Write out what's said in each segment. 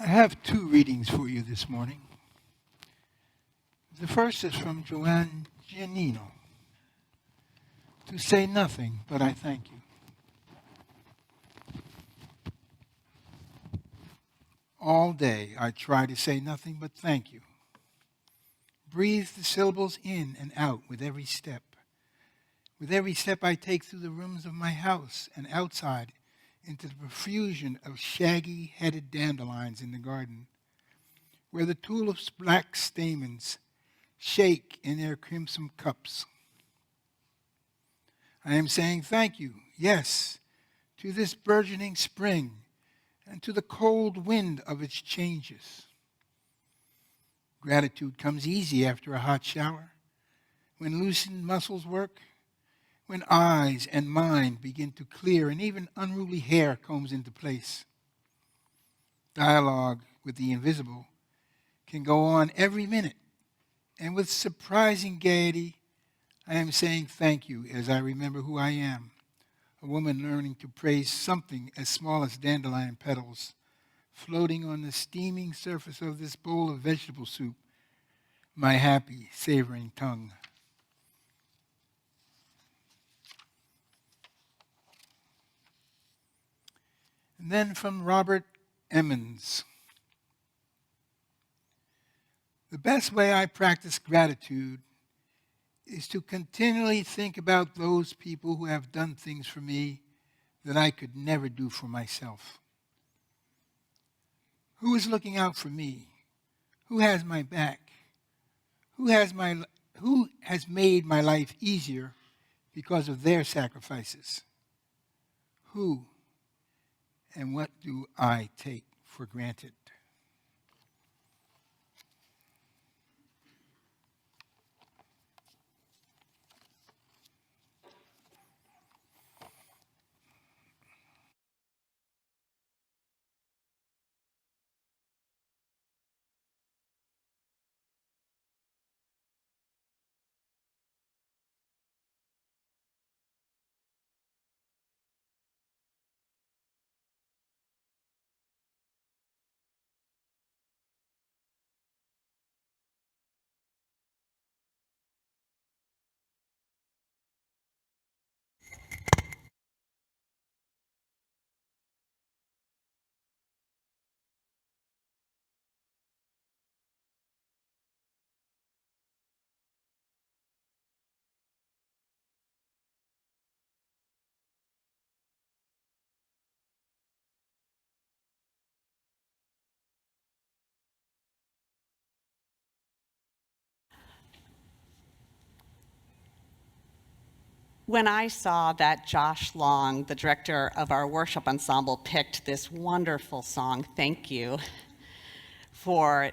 I have two readings for you this morning. The first is from Joanne Giannino. To say nothing, but I thank you. All day I try to say nothing but thank you. Breathe the syllables in and out with every step. With every step I take through the rooms of my house and outside into the profusion of shaggy-headed dandelions in the garden, where the tulips' black stamens shake in their crimson cups. I am saying thank you, yes, to this burgeoning spring and to the cold wind of its changes. Gratitude comes easy after a hot shower, when loosened muscles work, when eyes and mind begin to clear and even unruly hair comes into place. Dialogue with the invisible can go on every minute, and with surprising gaiety, I am saying thank you as I remember who I am, a woman learning to praise something as small as dandelion petals, floating on the steaming surface of this bowl of vegetable soup, my happy, savoring tongue. And then from Robert Emmons. The best way I practice gratitude is to continually think about those people who have done things for me that I could never do for myself. Who is looking out for me? Who has my back? Who has made my life easier because of their sacrifices? Who and what do I take for granted? When I saw that Josh Long, the director of our worship ensemble, picked this wonderful song, Thank You, for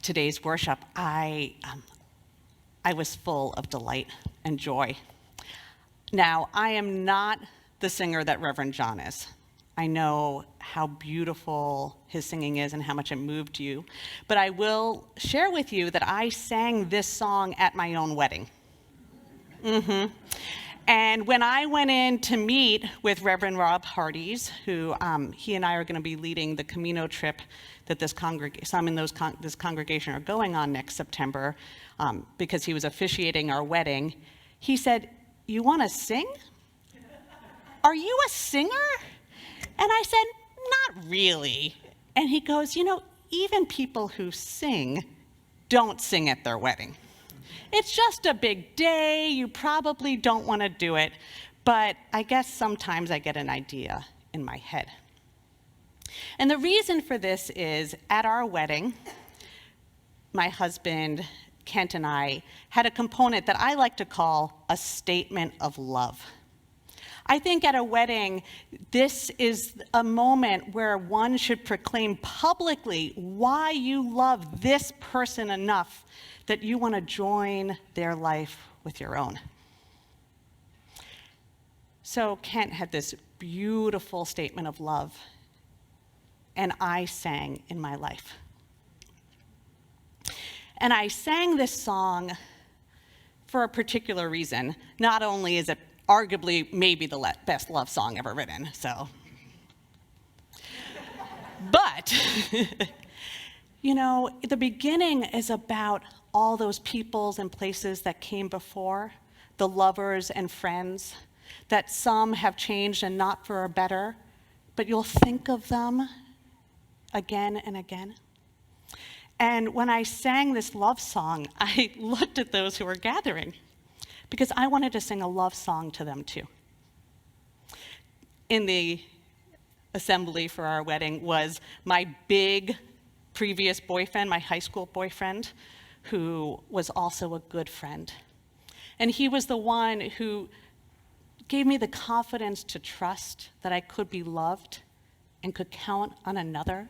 today's worship, I was full of delight and joy. Now, I am not the singer that Reverend John is. I know how beautiful his singing is and how much it moved you, but I will share with you that I sang this song at my own wedding. And when I went in to meet with Reverend Rob Hardees, who he and I are going to be leading the Camino trip that this congregation are going on next September, because he was officiating our wedding, he said, "You want to sing? Are you a singer?" And I said, "Not really." And he goes, "Even people who sing don't sing at their wedding. It's just a big day, you probably don't want to do it, but I guess sometimes I get an idea in my head." And the reason for this is, at our wedding, my husband, Kent, and I had a component that I like to call a statement of love. I think at a wedding, this is a moment where one should proclaim publicly why you love this person enough that you want to join their life with your own. So Kent had this beautiful statement of love, and I sang in my life. And I sang this song for a particular reason. Not only is it arguably maybe the best love song ever written, But, the beginning is about all those peoples and places that came before, the lovers and friends, that some have changed and not for a better, but you'll think of them again and again. And when I sang this love song, I looked at those who were gathering because I wanted to sing a love song to them too. In the assembly for our wedding was my big previous boyfriend, my high school boyfriend, who was also a good friend. And he was the one who gave me the confidence to trust that I could be loved and could count on another.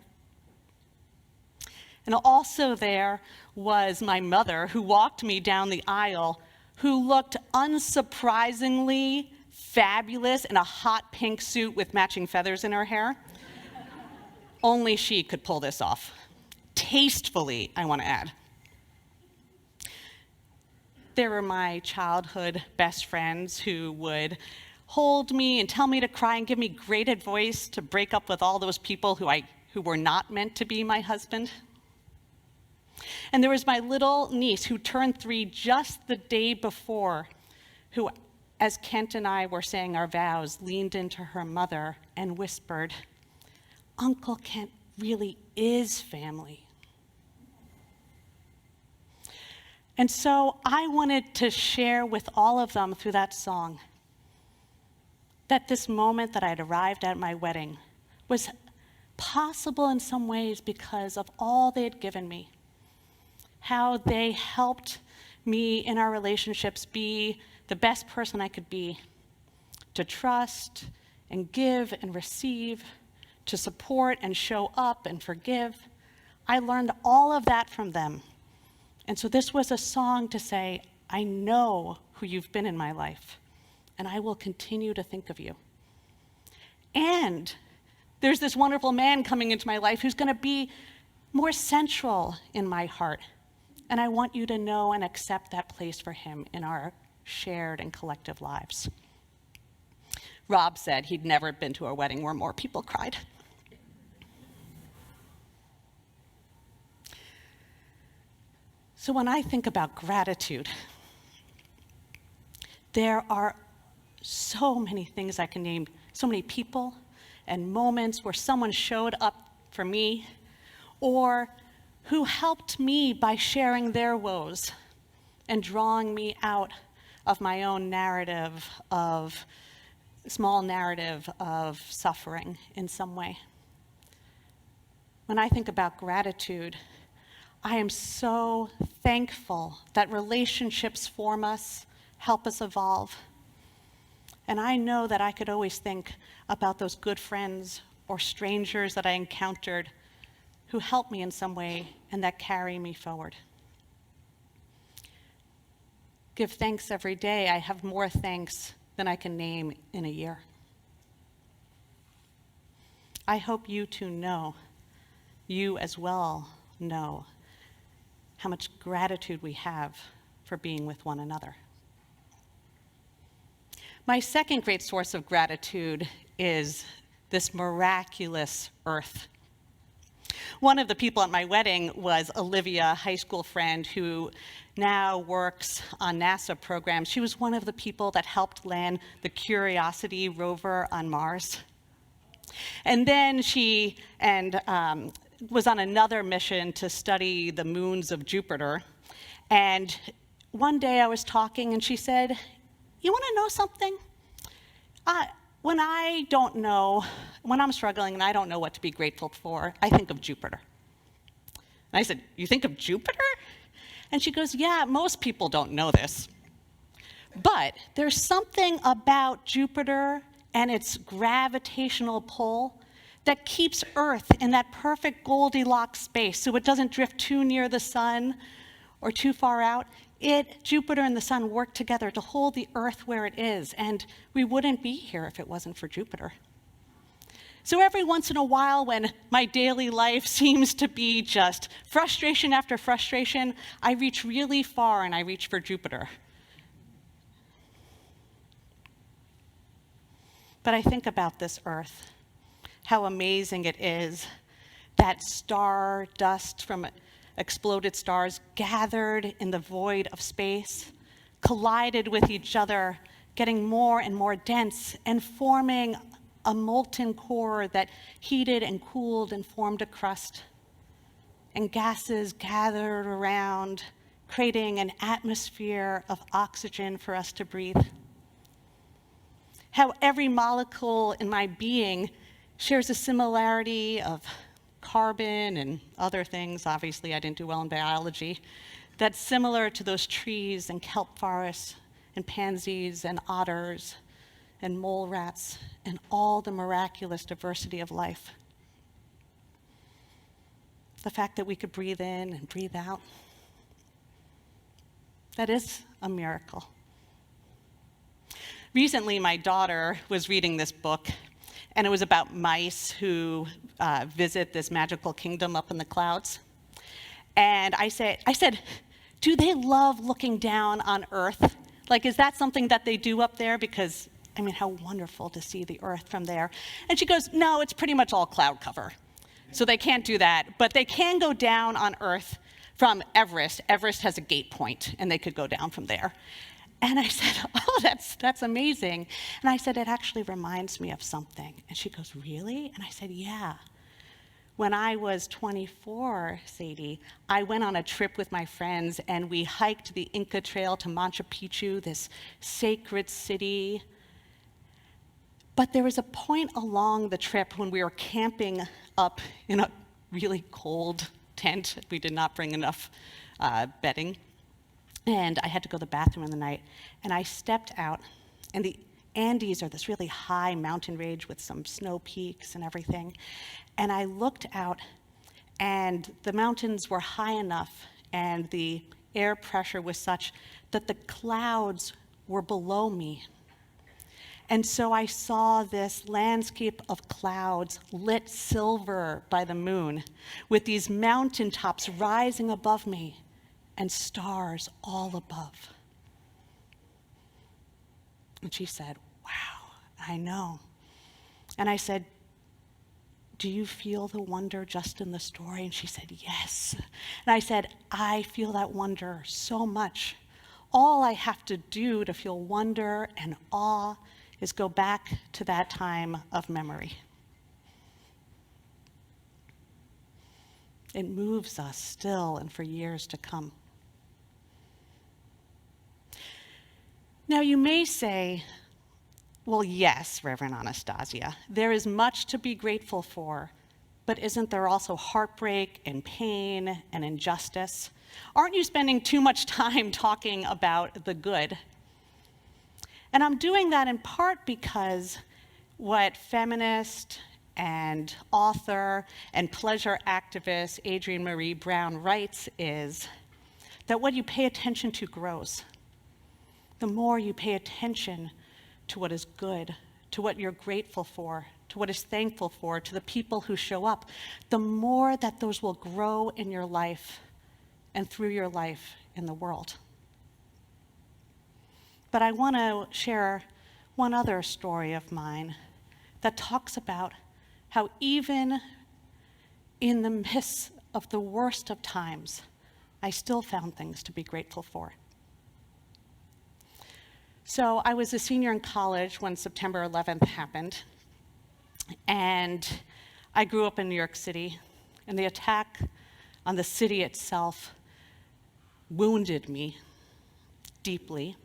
And also there was my mother, who walked me down the aisle, who looked unsurprisingly fabulous in a hot pink suit with matching feathers in her hair. Only she could pull this off. Tastefully, I want to add. There were my childhood best friends who would hold me and tell me to cry and give me great advice to break up with all those people who were not meant to be my husband. And there was my little niece who turned 3 just the day before, who, as Kent and I were saying our vows, leaned into her mother and whispered, "Uncle Kent really is family." And so I wanted to share with all of them through that song that this moment that I'd arrived at my wedding was possible in some ways because of all they'd given me, how they helped me in our relationships be the best person I could be, to trust and give and receive, to support and show up and forgive. I learned all of that from them. And so this was a song to say, I know who you've been in my life, and I will continue to think of you. And there's this wonderful man coming into my life who's going to be more central in my heart. And I want you to know and accept that place for him in our shared and collective lives. Rob said he'd never been to a wedding where more people cried. So when I think about gratitude, there are so many things I can name, so many people and moments where someone showed up for me or who helped me by sharing their woes and drawing me out of my own small narrative of suffering in some way. When I think about gratitude, I am so thankful that relationships form us, help us evolve. And I know that I could always think about those good friends or strangers that I encountered who helped me in some way and that carry me forward. Give thanks every day. I have more thanks than I can name in a year. I hope you too know, you as well know, how much gratitude we have for being with one another. My second great source of gratitude is this miraculous earth. One of the people at my wedding was Olivia, a high school friend who now works on NASA programs. She was one of the people that helped land the Curiosity rover on Mars. And then she was on another mission to study the moons of Jupiter. And one day I was talking and she said, "You want to know something? When I'm struggling and I don't know what to be grateful for, I think of Jupiter." And I said, "You think of Jupiter?" And she goes, "Yeah, most people don't know this. But there's something about Jupiter and its gravitational pull that keeps Earth in that perfect Goldilocks space so it doesn't drift too near the sun or too far out. Jupiter and the sun work together to hold the Earth where it is, and we wouldn't be here if it wasn't for Jupiter." So every once in a while, when my daily life seems to be just frustration after frustration, I reach really far and I reach for Jupiter. But I think about this Earth, how amazing it is That star dust from exploded stars gathered in the void of space, collided with each other, getting more and more dense and forming a molten core that heated and cooled and formed a crust. And gases gathered around, creating an atmosphere of oxygen for us to breathe. How every molecule in my being shares a similarity of carbon and other things. Obviously, I didn't do well in biology. That's similar to those trees and kelp forests and pansies and otters and mole rats and all the miraculous diversity of life. The fact that we could breathe in and breathe out, that is a miracle. Recently, my daughter was reading this book, and it was about mice who visit this magical kingdom up in the clouds. And I said, do they love looking down on Earth? Like, is that something that they do up there? Because, I mean, how wonderful to see the Earth from there. And she goes, no, it's pretty much all cloud cover. So they can't do that, but they can go down on Earth from Everest. Everest has a gate point, and they could go down from there. And I said, oh, that's amazing. And I said, it actually reminds me of something. And she goes, really? And I said, yeah. When I was 24, Sadie, I went on a trip with my friends, and we hiked the Inca Trail to Machu Picchu, this sacred city. But there was a point along the trip when we were camping up in a really cold tent. We did not bring enough bedding. And I had to go to the bathroom in the night. And I stepped out, and the Andes are this really high mountain range with some snow peaks and everything. And I looked out, and the mountains were high enough, and the air pressure was such that the clouds were below me. And so I saw this landscape of clouds lit silver by the moon, with these mountaintops rising above me and stars all above. And she said, wow, I know. And I said, do you feel the wonder just in the story? And she said, yes. And I said, I feel that wonder so much. All I have to do to feel wonder and awe is go back to that time of memory. It moves us still and for years to come. Now you may say, well, yes, Reverend Anastassia, there is much to be grateful for, but isn't there also heartbreak and pain and injustice? Aren't you spending too much time talking about the good? And I'm doing that in part because what feminist and author and pleasure activist Adrienne Marie Brown writes is that what you pay attention to grows. The more you pay attention to what is good, to what you're grateful for, to what is thankful for, to the people who show up, the more that those will grow in your life and through your life in the world. But I want to share one other story of mine that talks about how even in the midst of the worst of times, I still found things to be grateful for. So I was a senior in college when September 11th happened, and I grew up in New York City, and the attack on the city itself wounded me deeply.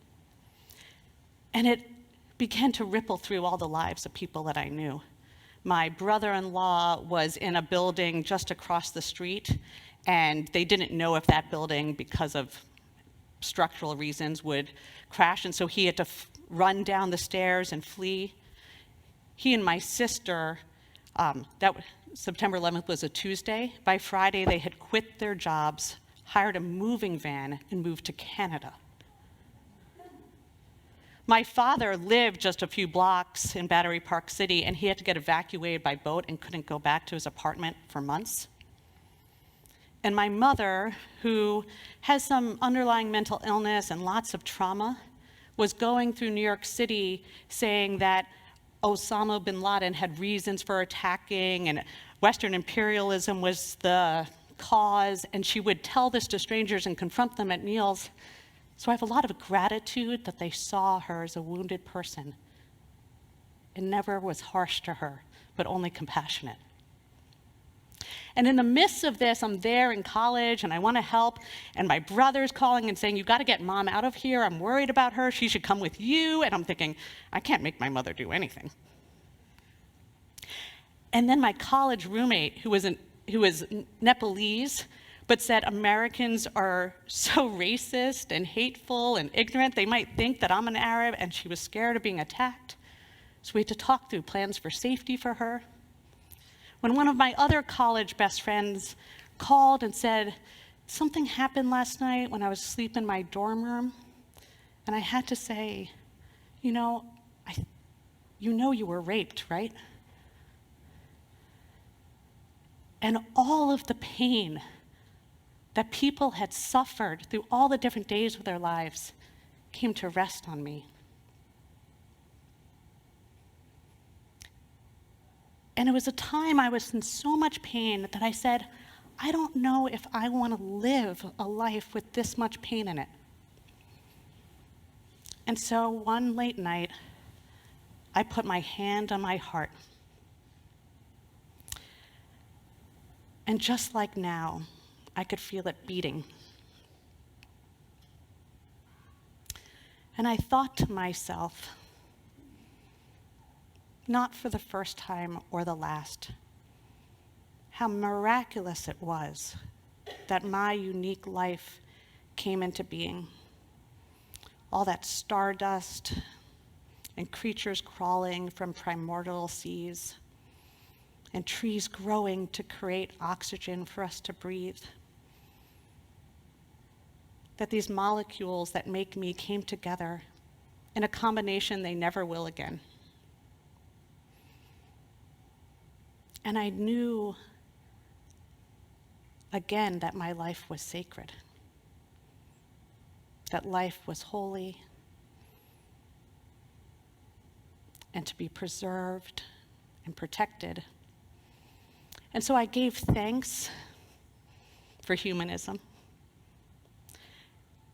And it began to ripple through all the lives of people that I knew. My brother-in-law was in a building just across the street, and they didn't know if that building, because of structural reasons, would crash, and so he had to run down the stairs and flee. He and my sister, September 11th was a Tuesday. By Friday, they had quit their jobs, hired a moving van, and moved to Canada. My father lived just a few blocks in Battery Park City, and he had to get evacuated by boat and couldn't go back to his apartment for months. And my mother, who has some underlying mental illness and lots of trauma, was going through New York City saying that Osama bin Laden had reasons for attacking and Western imperialism was the cause, and she would tell this to strangers and confront them at meals. So I have a lot of gratitude that they saw her as a wounded person and never was harsh to her, but only compassionate. And in the midst of this, I'm there in college and I want to help, and my brother's calling and saying, "You got to get mom out of here. I'm worried about her. She should come with you." And I'm thinking, I can't make my mother do anything. And then my college roommate, who was Nepalese, but said Americans are so racist and hateful and ignorant, they might think that I'm an Arab, and she was scared of being attacked. So we had to talk through plans for safety for her. When one of my other college best friends called and said, "Something happened last night when I was asleep in my dorm room," and I had to say, you know you were raped, right? And all of the pain that people had suffered through all the different days of their lives came to rest on me. And it was a time I was in so much pain that I said, I don't know if I want to live a life with this much pain in it. And so one late night, I put my hand on my heart. And just like now, I could feel it beating. And I thought to myself, not for the first time or the last, how miraculous it was that my unique life came into being. All that stardust and creatures crawling from primordial seas and trees growing to create oxygen for us to breathe. That these molecules that make me came together in a combination they never will again. And I knew again that my life was sacred, that life was holy and to be preserved and protected. And so I gave thanks for humanism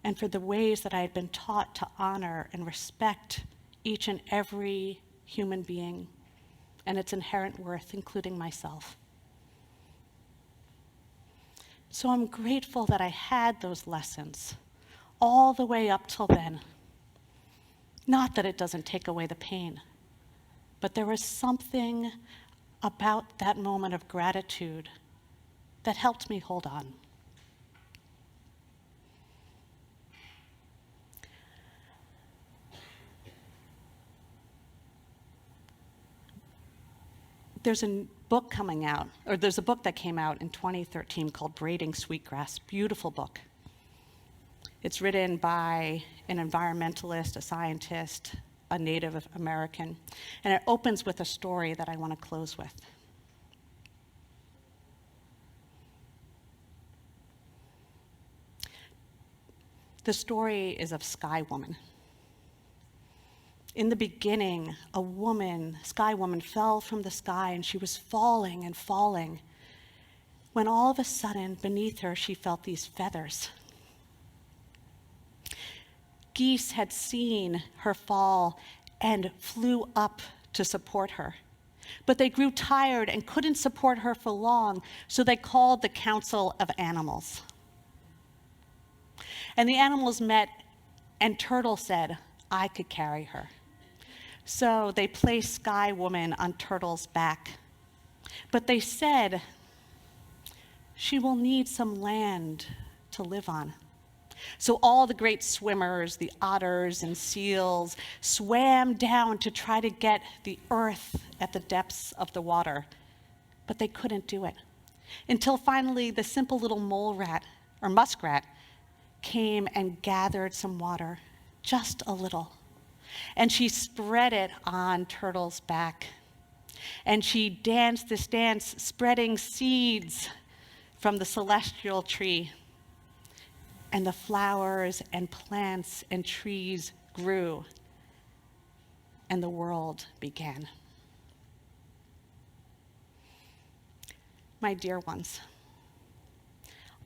and for the ways that I had been taught to honor and respect each and every human being and its inherent worth, including myself. So I'm grateful that I had those lessons all the way up till then. Not that it doesn't take away the pain, but there was something about that moment of gratitude that helped me hold on. There's a book that came out in 2013 called Braiding Sweetgrass, beautiful book. It's written by an environmentalist, a scientist, a Native American, and it opens with a story that I want to close with. The story is of Sky Woman. In the beginning, a woman, Sky Woman, fell from the sky and she was falling and falling, when all of a sudden, beneath her, she felt these feathers. Geese had seen her fall and flew up to support her. But they grew tired and couldn't support her for long, so they called the Council of Animals. And the animals met, and Turtle said, I could carry her. So they placed Sky Woman on Turtle's back. But they said, she will need some land to live on. So all the great swimmers, the otters and seals, swam down to try to get the earth at the depths of the water. But they couldn't do it. Until finally the simple little muskrat came and gathered some water, just a little. And she spread it on Turtle's back. And she danced this dance, spreading seeds from the celestial tree. And the flowers and plants and trees grew. and the world began. My dear ones,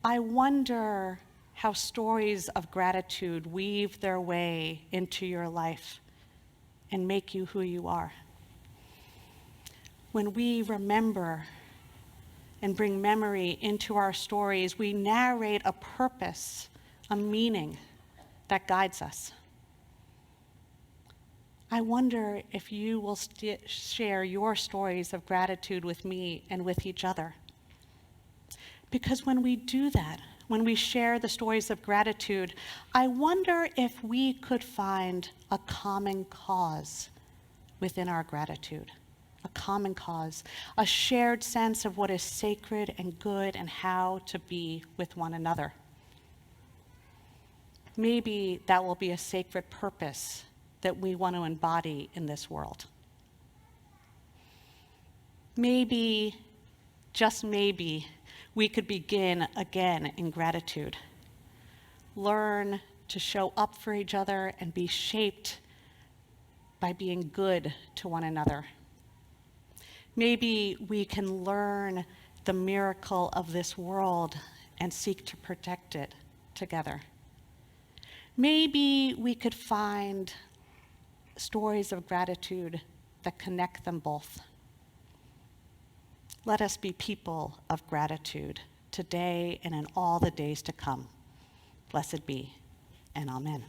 I wonder how stories of gratitude weave their way into your life and make you who you are. When we remember and bring memory into our stories, we narrate a purpose, a meaning that guides us. I wonder if you will share your stories of gratitude with me and with each other. Because when we do that, when we share the stories of gratitude, I wonder if we could find a common cause within our gratitude. A common cause, a shared sense of what is sacred and good and how to be with one another. Maybe that will be a sacred purpose that we want to embody in this world. Maybe, just maybe, we could begin again in gratitude. Learn to show up for each other and be shaped by being good to one another. Maybe we can learn the miracle of this world and seek to protect it together. Maybe we could find stories of gratitude that connect them both. Let us be people of gratitude today and in all the days to come. Blessed be, and amen.